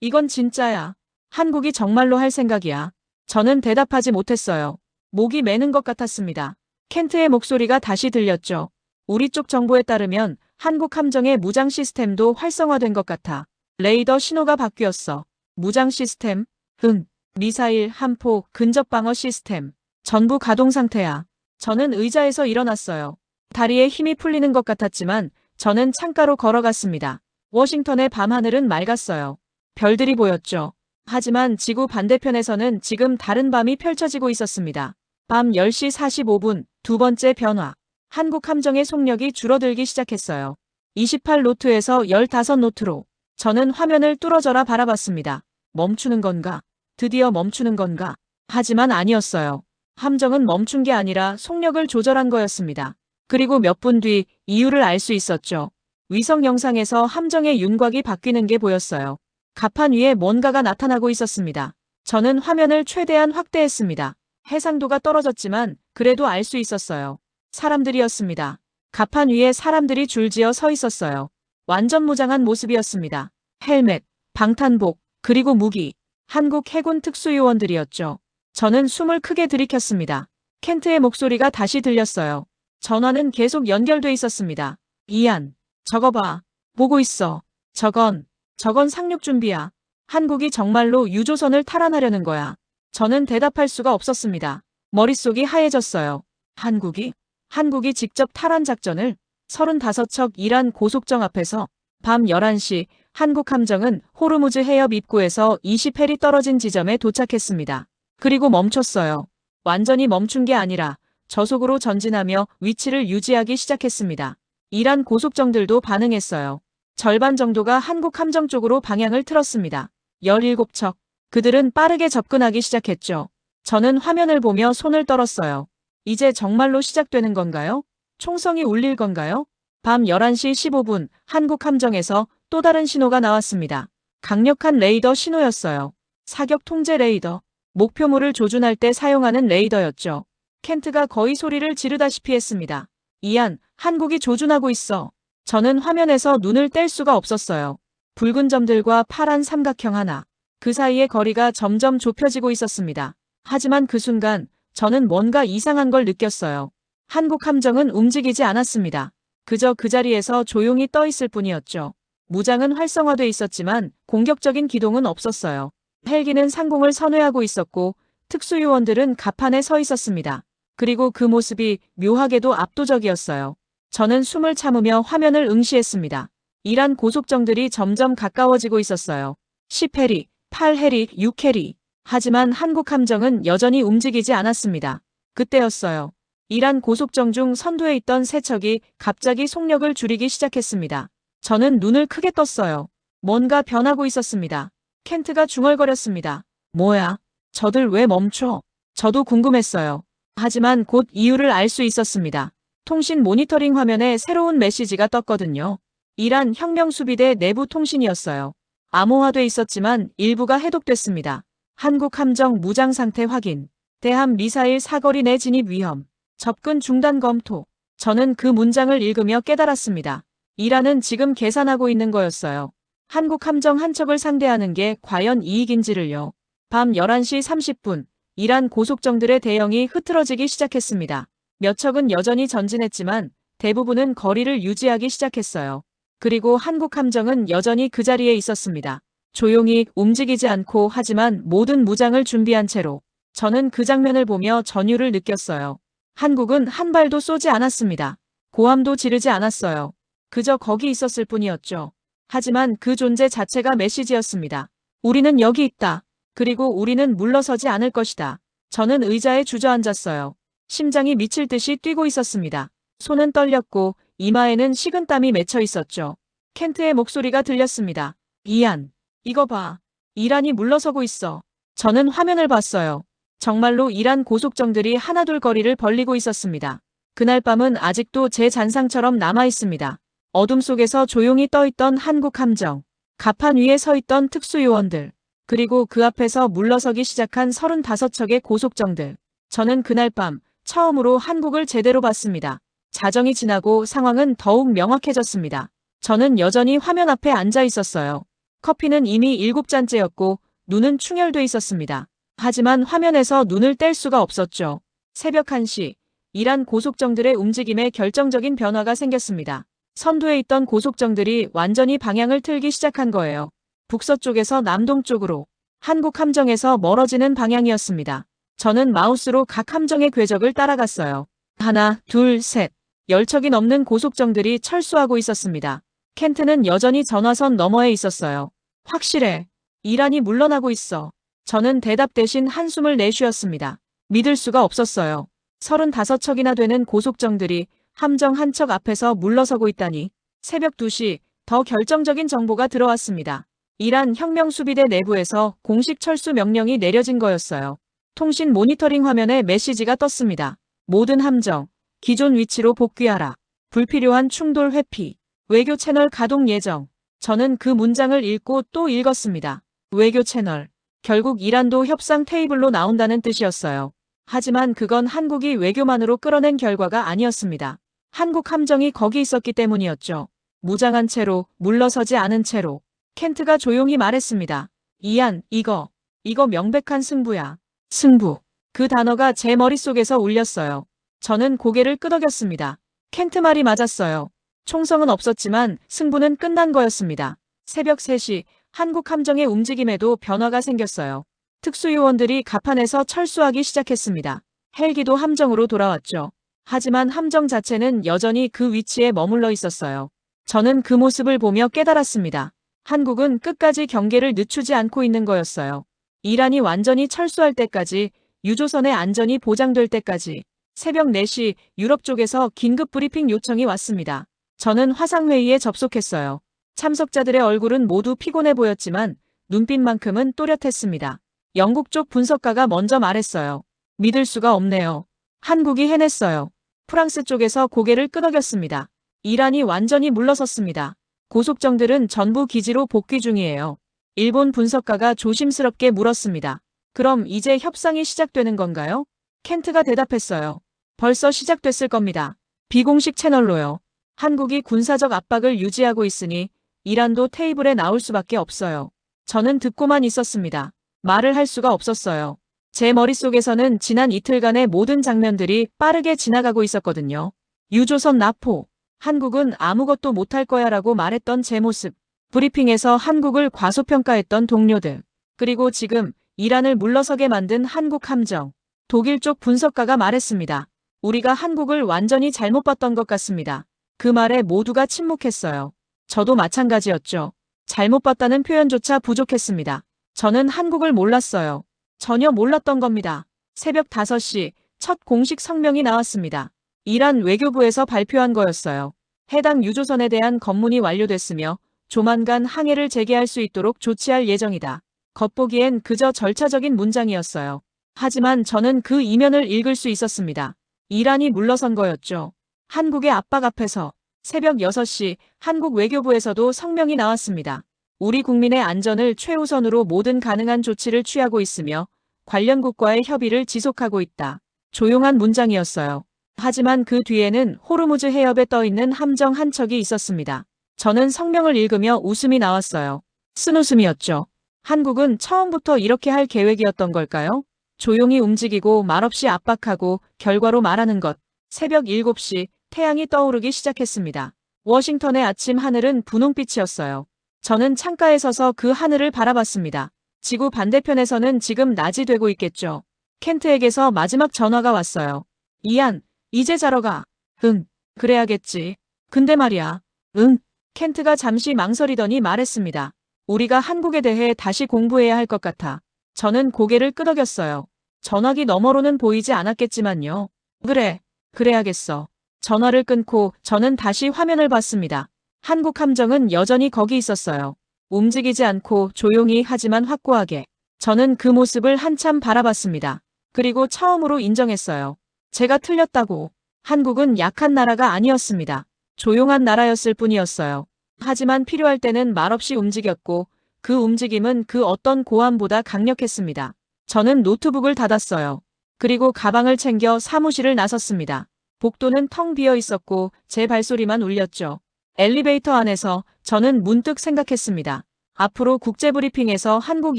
이건 진짜야. 한국이 정말로 할 생각이야. 저는 대답하지 못했어요. 목이 메는 것 같았습니다. 켄트의 목소리가 다시 들렸죠. 우리 쪽 정보에 따르면 한국 함정의 무장 시스템도 활성화된 것 같아. 레이더 신호가 바뀌었어. 무장 시스템? 응. 미사일, 함포, 근접 방어 시스템. 전부 가동 상태야. 저는 의자에서 일어났어요. 다리에 힘이 풀리는 것 같았지만 저는 창가로 걸어갔습니다. 워싱턴의 밤하늘은 맑았어요. 별들이 보였죠. 하지만 지구 반대편에서는 지금 다른 밤이 펼쳐지고 있었습니다. 밤 10시 45분, 두 번째 변화. 한국 함정의 속력이 줄어들기 시작했어요. 28노트에서 15노트로. 저는 화면을 뚫어져라 바라봤습니다. 멈추는 건가? 드디어 멈추는 건가? 하지만 아니었어요. 함정은 멈춘 게 아니라 속력을 조절한 거였습니다. 그리고 몇 분 뒤 이유를 알 수 있었죠. 위성 영상에서 함정의 윤곽이 바뀌는 게 보였어요. 갑판 위에 뭔가가 나타나고 있었습니다. 저는 화면을 최대한 확대했습니다. 해상도가 떨어졌지만 그래도 알 수 있었어요. 사람들이었습니다. 갑판 위에 사람들이 줄지어 서 있었어요. 완전 무장한 모습이었습니다. 헬멧, 방탄복, 그리고 무기. 한국 해군 특수요원들이었죠. 저는 숨을 크게 들이켰습니다. 켄트의 목소리가 다시 들렸어요. 전화는 계속 연결돼 있었습니다. 이안, 저거 봐. 보고 있어. 저건 상륙 준비야. 한국이 정말로 유조선을 탈환하려는 거야. 저는 대답할 수가 없었습니다. 머릿속이 하얘졌어요. 한국이 직접 탈환 작전을 35척 이란 고속정 앞에서 밤 11시 한국 함정은 호르무즈 해협 입구에서 20헬이 떨어진 지점에 도착했습니다. 그리고 멈췄어요. 완전히 멈춘 게 아니라 저속으로 전진하며 위치를 유지하기 시작했습니다. 이란 고속정들도 반응했어요. 절반 정도가 한국 함정 쪽으로 방향을 틀었습니다. 17척. 그들은 빠르게 접근하기 시작했죠. 저는 화면을 보며 손을 떨었어요. 이제 정말로 시작되는 건가요? 총성이 울릴 건가요? 밤 11시 15분 한국 함정에서 또 다른 신호가 나왔습니다. 강력한 레이더 신호였어요. 사격 통제 레이더. 목표물을 조준할 때 사용하는 레이더였죠. 켄트가 거의 소리를 지르다시피 했습니다. 이안, 한국이 조준하고 있어. 저는 화면에서 눈을 뗄 수가 없었어요. 붉은 점들과 파란 삼각형 하나. 그 사이의 거리가 점점 좁혀지고 있었습니다. 하지만 그 순간 저는 뭔가 이상한 걸 느꼈어요. 한국 함정은 움직이지 않았습니다. 그저 그 자리에서 조용히 떠 있을 뿐이었죠. 무장은 활성화돼 있었지만 공격적인 기동은 없었어요. 헬기는 상공을 선회하고 있었고 특수요원들은 갑판에 서 있었습니다. 그리고 그 모습이 묘하게도 압도적이었어요. 저는 숨을 참으며 화면을 응시했습니다. 이란 고속정들이 점점 가까워지고 있었어요. 10해리, 8해리, 6해리. 하지만 한국 함정은 여전히 움직이지 않았습니다. 그때였어요. 이란 고속정 중 선두에 있던 세 척이 갑자기 속력을 줄이기 시작했습니다. 저는 눈을 크게 떴어요. 뭔가 변하고 있었습니다. 켄트가 중얼거렸습니다. 뭐야? 저들 왜 멈춰? 저도 궁금했어요. 하지만 곧 이유를 알 수 있었습니다. 통신 모니터링 화면에 새로운 메시지가 떴거든요. 이란 혁명수비대 내부 통신이었어요. 암호화돼 있었지만 일부가 해독됐습니다. 한국 함정 무장 상태 확인. 대함 미사일 사거리 내 진입 위험. 접근 중단 검토. 저는 그 문장을 읽으며 깨달았습니다. 이란은 지금 계산하고 있는 거였어요. 한국 함정 한 척을 상대하는 게 과연 이익인지를요. 밤 11시 30분, 이란 고속정들의 대형이 흐트러지기 시작했습니다. 몇 척은 여전히 전진했지만 대부분은 거리를 유지하기 시작했어요. 그리고 한국 함정은 여전히 그 자리에 있었습니다. 조용히 움직이지 않고 하지만 모든 무장을 준비한 채로. 저는 그 장면을 보며 전율을 느꼈어요. 한국은 한 발도 쏘지 않았습니다. 고함도 지르지 않았어요. 그저 거기 있었을 뿐이었죠. 하지만 그 존재 자체가 메시지였습니다. 우리는 여기 있다. 그리고 우리는 물러서지 않을 것이다. 저는 의자에 주저앉았어요. 심장이 미칠 듯이 뛰고 있었습니다. 손은 떨렸고 이마에는 식은땀이 맺혀 있었죠. 켄트의 목소리가 들렸습니다. 이안, 이거 봐. 이란이 물러서고 있어. 저는 화면을 봤어요. 정말로 이란 고속정들이 하나둘 거리를 벌리고 있었습니다. 그날 밤은 아직도 제 잔상처럼 남아 있습니다. 어둠 속에서 조용히 떠있던 한국 함정, 갑판 위에 서 있던 특수요원들, 그리고 그 앞에서 물러서기 시작한 35척의 고속정들. 저는 그날 밤 처음으로 한국을 제대로 봤습니다. 자정이 지나고 상황은 더욱 명확해졌습니다. 저는 여전히 화면 앞에 앉아 있었어요. 커피는 이미 7잔째였고 눈은 충혈돼 있었습니다. 하지만 화면에서 눈을 뗄 수가 없었죠. 새벽 1시, 이란 고속정들의 움직임에 결정적인 변화가 생겼습니다. 선두에 있던 고속정들이 완전히 방향을 틀기 시작한 거예요. 북서쪽에서 남동쪽으로, 한국 함정에서 멀어지는 방향이었습니다. 저는 마우스로 각 함정의 궤적을 따라갔어요. 하나, 둘, 셋. 10척이 넘는 고속정들이 철수하고 있었습니다. 켄트는 여전히 전화선 너머에 있었어요. 확실해. 이란이 물러나고 있어. 저는 대답 대신 한숨을 내쉬었습니다. 믿을 수가 없었어요. 35척이나 되는 고속정들이 함정 한 척 앞에서 물러서고 있다니. 새벽 2시, 더 결정적인 정보가 들어왔습니다. 이란 혁명수비대 내부에서 공식 철수 명령이 내려진 거였어요. 통신 모니터링 화면에 메시지가 떴습니다. 모든 함정, 기존 위치로 복귀하라. 불필요한 충돌 회피. 외교 채널 가동 예정. 저는 그 문장을 읽고 또 읽었습니다. 외교 채널. 결국 이란도 협상 테이블로 나온다는 뜻이었어요. 하지만 그건 한국이 외교만으로 끌어낸 결과가 아니었습니다. 한국 함정이 거기 있었기 때문이었죠. 무장한 채로, 물러서지 않은 채로. 켄트가 조용히 말했습니다. 이안, 이거 명백한 승부야. 승부. 그 단어가 제 머릿속에서 울렸어요. 저는 고개를 끄덕였습니다. 켄트 말이 맞았어요. 총성은 없었지만 승부는 끝난 거였습니다. 새벽 3시, 한국 함정의 움직임에도 변화가 생겼어요. 특수요원들이 갑판에서 철수하기 시작했습니다. 헬기도 함정으로 돌아왔죠. 하지만 함정 자체는 여전히 그 위치에 머물러 있었어요. 저는 그 모습을 보며 깨달았습니다. 한국은 끝까지 경계를 늦추지 않고 있는 거였어요. 이란이 완전히 철수할 때까지, 유조선의 안전이 보장될 때까지. 새벽 4시 유럽 쪽에서 긴급 브리핑 요청이 왔습니다. 저는 화상회의에 접속했어요. 참석자들의 얼굴은 모두 피곤해 보였지만 눈빛만큼은 또렷했습니다. 영국 쪽 분석가가 먼저 말했어요. 믿을 수가 없네요. 한국이 해냈어요. 프랑스 쪽에서 고개를 끄덕였습니다. 이란이 완전히 물러섰습니다. 고속정들은 전부 기지로 복귀 중이에요. 일본 분석가가 조심스럽게 물었습니다. 그럼 이제 협상이 시작되는 건가요? 켄트가 대답했어요. 벌써 시작됐을 겁니다. 비공식 채널로요. 한국이 군사적 압박을 유지하고 있으니 이란도 테이블에 나올 수밖에 없어요. 저는 듣고만 있었습니다. 말을 할 수가 없었어요. 제 머릿속에서는 지난 이틀간의 모든 장면들이 빠르게 지나가고 있었거든요. 유조선 납포. 한국은 아무것도 못할 거야 라고 말했던 제 모습. 브리핑에서 한국을 과소평가했던 동료들. 그리고 지금 이란을 물러서게 만든 한국 함정. 독일 쪽 분석가가 말했습니다. 우리가 한국을 완전히 잘못 봤던 것 같습니다. 그 말에 모두가 침묵했어요. 저도 마찬가지였죠. 잘못 봤다는 표현조차 부족했습니다. 저는 한국을 몰랐어요. 전혀 몰랐던 겁니다. 새벽 5시 첫 공식 성명이 나왔습니다. 이란 외교부에서 발표한 거였어요. 해당 유조선에 대한 검문이 완료됐으며 조만간 항해를 재개할 수 있도록 조치할 예정이다. 겉보기엔 그저 절차적인 문장이었어요. 하지만 저는 그 이면을 읽을 수 있었습니다. 이란이 물러선 거였죠. 한국의 압박 앞에서. 새벽 6시 한국 외교부에서도 성명이 나왔습니다. 우리 국민의 안전을 최우선으로 모든 가능한 조치를 취하고 있으며 관련국과의 협의를 지속하고 있다. 조용한 문장이었어요. 하지만 그 뒤에는 호르무즈 해협에 떠있는 함정 한 척이 있었습니다. 저는 성명을 읽으며 웃음이 나왔어요. 쓴웃음이었죠. 한국은 처음부터 이렇게 할 계획이었던 걸까요? 조용히 움직이고 말없이 압박하고 결과로 말하는 것. 새벽 7시 태양이 떠오르기 시작했습니다. 워싱턴의 아침 하늘은 분홍빛이었어요. 저는 창가에 서서 그 하늘을 바라봤습니다. 지구 반대편에서는 지금 낮이 되고 있겠죠. 켄트에게서 마지막 전화가 왔어요. 이안, 이제 자러 가. 응, 그래야겠지. 근데 말이야. 응. 켄트가 잠시 망설이더니 말했습니다. 우리가 한국에 대해 다시 공부해야 할 것 같아. 저는 고개를 끄덕였어요. 전화기 너머로는 보이지 않았겠지만요. 그래, 그래야겠어. 전화를 끊고 저는 다시 화면을 봤습니다. 한국 함정은 여전히 거기 있었어요. 움직이지 않고 조용히 하지만 확고하게. 저는 그 모습을 한참 바라봤습니다. 그리고 처음으로 인정했어요. 제가 틀렸다고. 한국은 약한 나라가 아니었습니다. 조용한 나라였을 뿐이었어요. 하지만 필요할 때는 말없이 움직였고 그 움직임은 그 어떤 고함보다 강력했습니다. 저는 노트북을 닫았어요. 그리고 가방을 챙겨 사무실을 나섰습니다. 복도는 텅 비어 있었고 제 발소리만 울렸죠. 엘리베이터 안에서 저는 문득 생각했습니다. 앞으로 국제브리핑에서 한국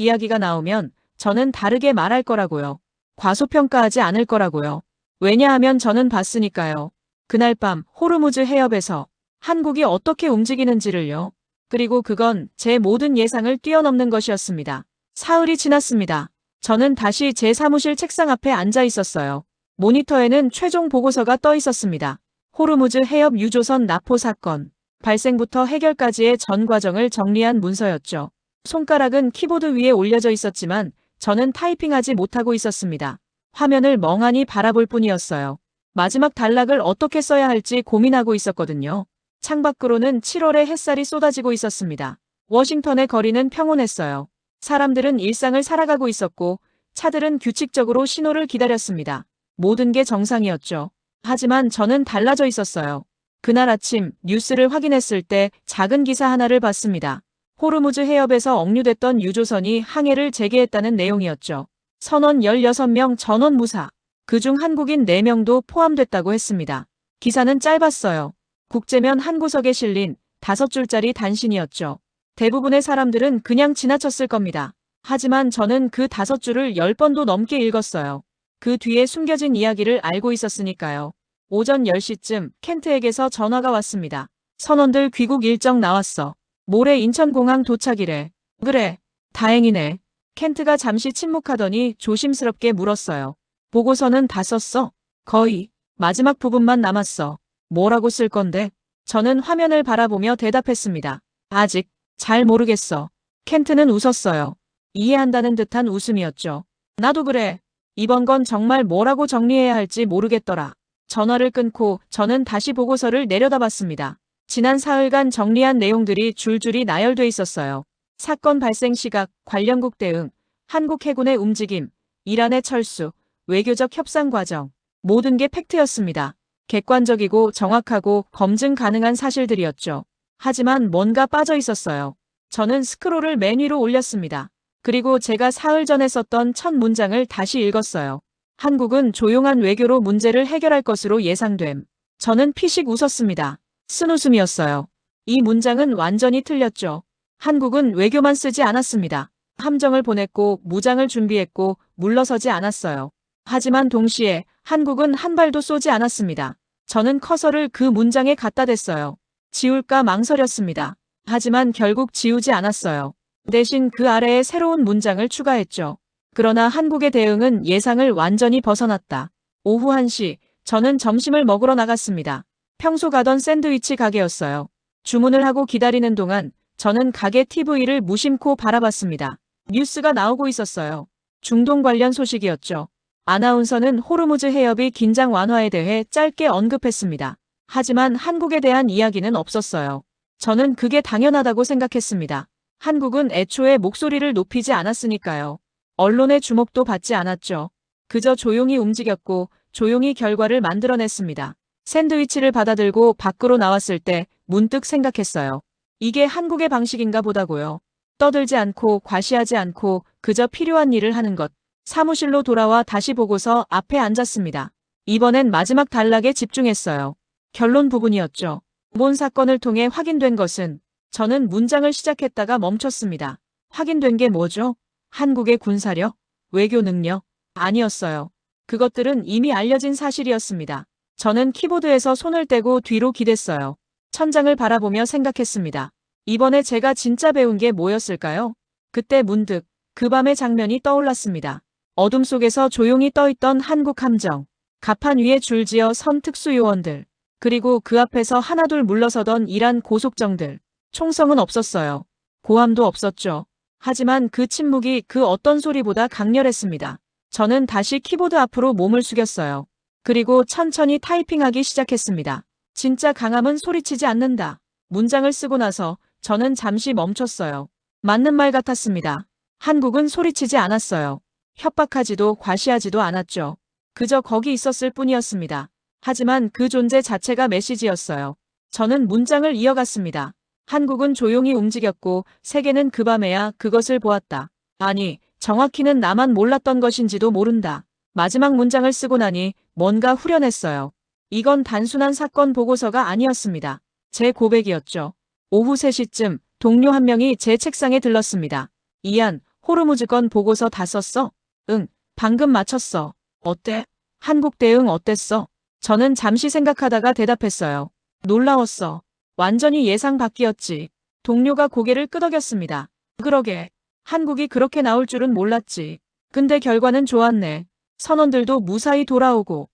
이야기가 나오면 저는 다르게 말할 거라고요. 과소평가하지 않을 거라고요. 왜냐하면 저는 봤으니까요. 그날 밤 호르무즈 해협에서 한국이 어떻게 움직이는지를요. 그리고 그건 제 모든 예상을 뛰어넘는 것이었습니다. 사흘이 지났습니다. 저는 다시 제 사무실 책상 앞에 앉아 있었어요. 모니터에는 최종 보고서가 떠 있었습니다. 호르무즈 해협 유조선 납포 사건. 발생부터 해결까지의 전 과정을 정리한 문서였죠. 손가락은 키보드 위에 올려져 있었지만 저는 타이핑하지 못하고 있었습니다. 화면을 멍하니 바라볼 뿐이었어요. 마지막 단락을 어떻게 써야 할지 고민하고 있었거든요. 창밖으로는 7월의 햇살이 쏟아지고 있었습니다. 워싱턴의 거리는 평온했어요. 사람들은 일상을 살아가고 있었고 차들은 규칙적으로 신호를 기다렸습니다. 모든 게 정상이었죠. 하지만 저는 달라져 있었어요. 그날 아침 뉴스를 확인했을 때 작은 기사 하나를 봤습니다. 호르무즈 해협에서 억류됐던 유조선이 항해를 재개했다는 내용이었죠. 선원 16명 전원 무사. 그중 한국인 4명도 포함됐다고 했습니다. 기사는 짧았어요. 국제면 한 구석에 실린 5줄짜리 단신이었죠. 대부분의 사람들은 그냥 지나쳤을 겁니다. 하지만 저는 그 5줄을 10번도 넘게 읽었어요. 그 뒤에 숨겨진 이야기를 알고 있었으니까요. 오전 10시쯤 켄트에게서 전화가 왔습니다. 선원들 귀국 일정 나왔어. 모레 인천공항 도착이래. 그래. 다행이네. 켄트가 잠시 침묵하더니 조심스럽게 물었어요. 보고서는 다 썼어? 거의. 마지막 부분만 남았어. 뭐라고 쓸 건데? 저는 화면을 바라보며 대답했습니다. 아직 잘 모르겠어. 켄트는 웃었어요. 이해한다는 듯한 웃음이었죠. 나도 그래. 이번 건 정말 뭐라고 정리해야 할지 모르겠더라. 전화를 끊고 저는 다시 보고서를 내려다봤습니다. 지난 사흘간 정리한 내용들이 줄줄이 나열돼 있었어요. 사건 발생 시각, 관련국 대응, 한국 해군의 움직임, 이란의 철수, 외교적 협상 과정. 모든 게 팩트였습니다. 객관적이고 정확하고 검증 가능한 사실들이었죠. 하지만 뭔가 빠져 있었어요. 저는 스크롤을 맨 위로 올렸습니다. 그리고 제가 사흘 전에 썼던 첫 문장을 다시 읽었어요. 한국은 조용한 외교로 문제를 해결할 것으로 예상됨. 저는 피식 웃었습니다. 쓴웃음이었어요. 이 문장은 완전히 틀렸죠. 한국은 외교만 쓰지 않았습니다. 함정을 보냈고 무장을 준비했고 물러서지 않았어요. 하지만 동시에 한국은 한 발도 쏘지 않았습니다. 저는 커서를 그 문장에 갖다 댔어요. 지울까 망설였습니다. 하지만 결국 지우지 않았어요. 대신 그 아래에 새로운 문장을 추가했죠. 그러나 한국의 대응은 예상을 완전히 벗어났다. 오후 1시, 저는 점심을 먹으러 나갔습니다. 평소 가던 샌드위치 가게였어요. 주문을 하고 기다리는 동안 저는 가게 TV를 무심코 바라봤습니다. 뉴스가 나오고 있었어요. 중동 관련 소식이었죠. 아나운서는 호르무즈 해협이 긴장 완화에 대해 짧게 언급했습니다. 하지만 한국에 대한 이야기는 없었어요. 저는 그게 당연하다고 생각했습니다. 한국은 애초에 목소리를 높이지 않았으니까요. 언론의 주목도 받지 않았죠. 그저 조용히 움직였고 조용히 결과를 만들어냈습니다. 샌드위치를 받아들고 밖으로 나왔을 때 문득 생각했어요. 이게 한국의 방식인가 보다고요. 떠들지 않고 과시하지 않고 그저 필요한 일을 하는 것. 사무실로 돌아와 다시 보고서 앞에 앉았습니다. 이번엔 마지막 단락에 집중했어요. 결론 부분이었죠. 본 사건을 통해 확인된 것은 저는 문장을 시작했다가 멈췄습니다. 확인된 게 뭐죠? 한국의 군사력? 외교 능력? 아니었어요. 그것들은 이미 알려진 사실이었습니다. 저는 키보드에서 손을 떼고 뒤로 기댔어요. 천장을 바라보며 생각했습니다. 이번에 제가 진짜 배운 게 뭐였을까요? 그때 문득 그 밤의 장면이 떠올랐습니다. 어둠 속에서 조용히 떠있던 한국 함정. 갑판 위에 줄지어 선 특수요원들, 그리고 그 앞에서 하나둘 물러서던 이란 고속정들. 총성은 없었어요. 고함도 없었죠. 하지만 그 침묵이 그 어떤 소리보다 강렬했습니다. 저는 다시 키보드 앞으로 몸을 숙였어요. 그리고 천천히 타이핑하기 시작했습니다. 진짜 강함은 소리치지 않는다. 문장을 쓰고 나서 저는 잠시 멈췄어요. 맞는 말 같았습니다. 한국은 소리치지 않았어요. 협박하지도 과시하지도 않았죠. 그저 거기 있었을 뿐이었습니다. 하지만 그 존재 자체가 메시지였어요. 저는 문장을 이어갔습니다. 한국은 조용히 움직였고 세계는 그 밤에야 그것을 보았다. 아니, 정확히는 나만 몰랐던 것인지도 모른다. 마지막 문장을 쓰고 나니 뭔가 후련했어요. 이건 단순한 사건 보고서가 아니었습니다. 제 고백이었죠. 오후 3시쯤 동료 한 명이 제 책상에 들렀습니다. 이안, 호르무즈 건 보고서 다 썼어? 응, 방금 마쳤어. 어때? 한국 대응 어땠어? 저는 잠시 생각하다가 대답했어요. 놀라웠어. 완전히 예상 밖이었지. 동료가 고개를 끄덕였습니다. 그러게. 한국이 그렇게 나올 줄은 몰랐지. 근데 결과는 좋았네. 선원들도 무사히 돌아오고.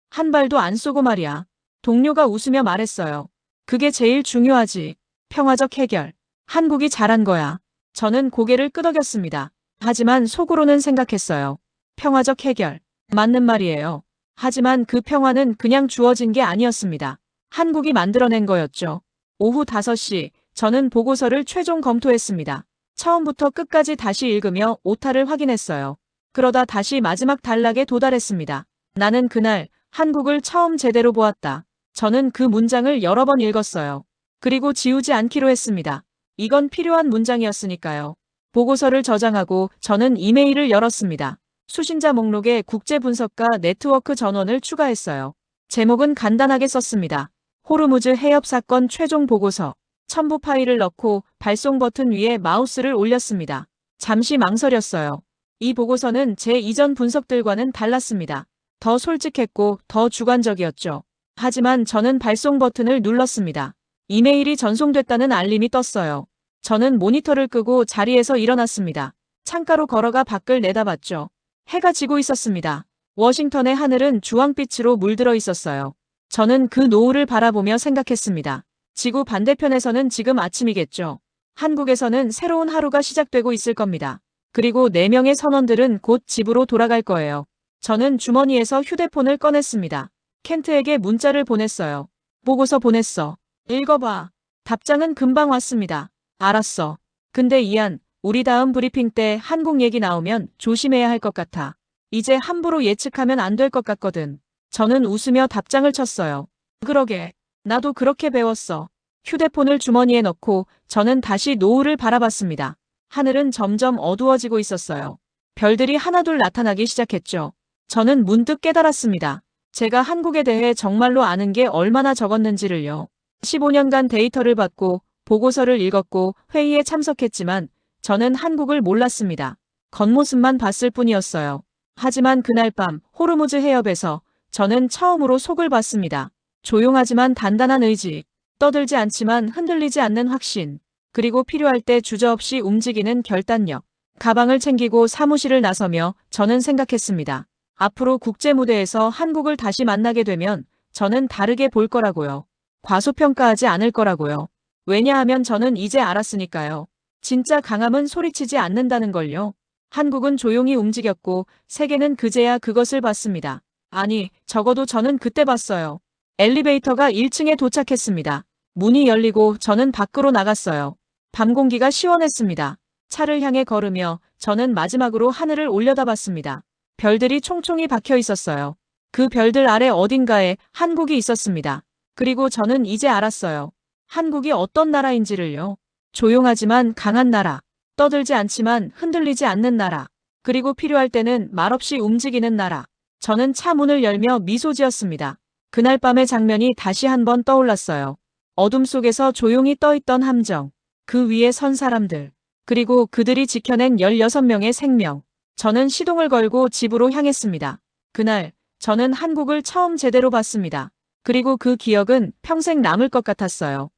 한 발도 안 쏘고 말이야. 동료가 웃으며 말했어요. 그게 제일 중요하지. 평화적 해결. 한국이 잘한 거야. 저는 고개를 끄덕였습니다. 하지만 속으로는 생각했어요. 평화적 해결. 맞는 말이에요. 하지만 그 평화는 그냥 주어진 게 아니었습니다. 한국이 만들어낸 거였죠. 오후 5시, 저는 보고서를 최종 검토했습니다. 처음부터 끝까지 다시 읽으며 오타를 확인했어요. 그러다 다시 마지막 단락에 도달했습니다. 나는 그날 한국을 처음 제대로 보았다. 저는 그 문장을 여러 번 읽었어요. 그리고 지우지 않기로 했습니다. 이건 필요한 문장이었으니까요. 보고서를 저장하고 저는 이메일을 열었습니다. 수신자 목록에 국제분석가 네트워크 전원을 추가했어요. 제목은 간단하게 썼습니다. 호르무즈 해협 사건 최종 보고서. 첨부 파일을 넣고 발송 버튼 위에 마우스를 올렸습니다. 잠시 망설였어요. 이 보고서는 제 이전 분석들과는 달랐습니다. 더 솔직했고 더 주관적이었죠. 하지만 저는 발송 버튼을 눌렀습니다. 이메일이 전송됐다는 알림이 떴어요. 저는 모니터를 끄고 자리에서 일어났습니다. 창가로 걸어가 밖을 내다봤죠. 해가 지고 있었습니다. 워싱턴의 하늘은 주황빛으로 물들어 있었어요. 저는 그 노을을 바라보며 생각했습니다. 지구 반대편에서는 지금 아침이겠죠. 한국에서는 새로운 하루가 시작되고 있을 겁니다. 그리고 4명의 선원들은 곧 집으로 돌아갈 거예요. 저는 주머니에서 휴대폰을 꺼냈습니다. 켄트에게 문자를 보냈어요. 보고서 보냈어. 읽어봐. 답장은 금방 왔습니다. 알았어. 근데 이안, 우리 다음 브리핑 때 한국 얘기 나오면 조심해야 할 것 같아. 이제 함부로 예측하면 안 될 것 같거든. 저는 웃으며 답장을 쳤어요. 그러게. 나도 그렇게 배웠어. 휴대폰을 주머니에 넣고 저는 다시 노을을 바라봤습니다. 하늘은 점점 어두워지고 있었어요. 별들이 하나둘 나타나기 시작했죠. 저는 문득 깨달았습니다. 제가 한국에 대해 정말로 아는 게 얼마나 적었는지를요. 15년간 데이터를 받고 보고서를 읽었고 회의에 참석했지만 저는 한국을 몰랐습니다. 겉모습만 봤을 뿐이었어요. 하지만 그날 밤 호르무즈 해협에서 저는 처음으로 속을 봤습니다. 조용하지만 단단한 의지, 떠들지 않지만 흔들리지 않는 확신, 그리고 필요할 때 주저없이 움직이는 결단력. 가방을 챙기고 사무실을 나서며 저는 생각했습니다. 앞으로 국제 무대에서 한국을 다시 만나게 되면 저는 다르게 볼 거라고요. 과소평가하지 않을 거라고요. 왜냐하면 저는 이제 알았으니까요. 진짜 강함은 소리치지 않는다는 걸요. 한국은 조용히 움직였고 세계는 그제야 그것을 봤습니다. 아니, 적어도 저는 그때 봤어요. 엘리베이터가 1층에 도착했습니다. 문이 열리고 저는 밖으로 나갔어요. 밤 공기가 시원했습니다. 차를 향해 걸으며 저는 마지막으로 하늘을 올려다봤습니다. 별들이 총총히 박혀 있었어요. 그 별들 아래 어딘가에 한국이 있었습니다. 그리고 저는 이제 알았어요. 한국이 어떤 나라인지를요. 조용하지만 강한 나라. 떠들지 않지만 흔들리지 않는 나라. 그리고 필요할 때는 말없이 움직이는 나라. 저는 차 문을 열며 미소 지었습니다. 그날 밤의 장면이 다시 한번 떠올랐어요. 어둠 속에서 조용히 떠있던 함정. 그 위에 선 사람들. 그리고 그들이 지켜낸 16명의 생명. 저는 시동을 걸고 집으로 향했습니다. 그날 저는 한국을 처음 제대로 봤습니다. 그리고 그 기억은 평생 남을 것 같았어요.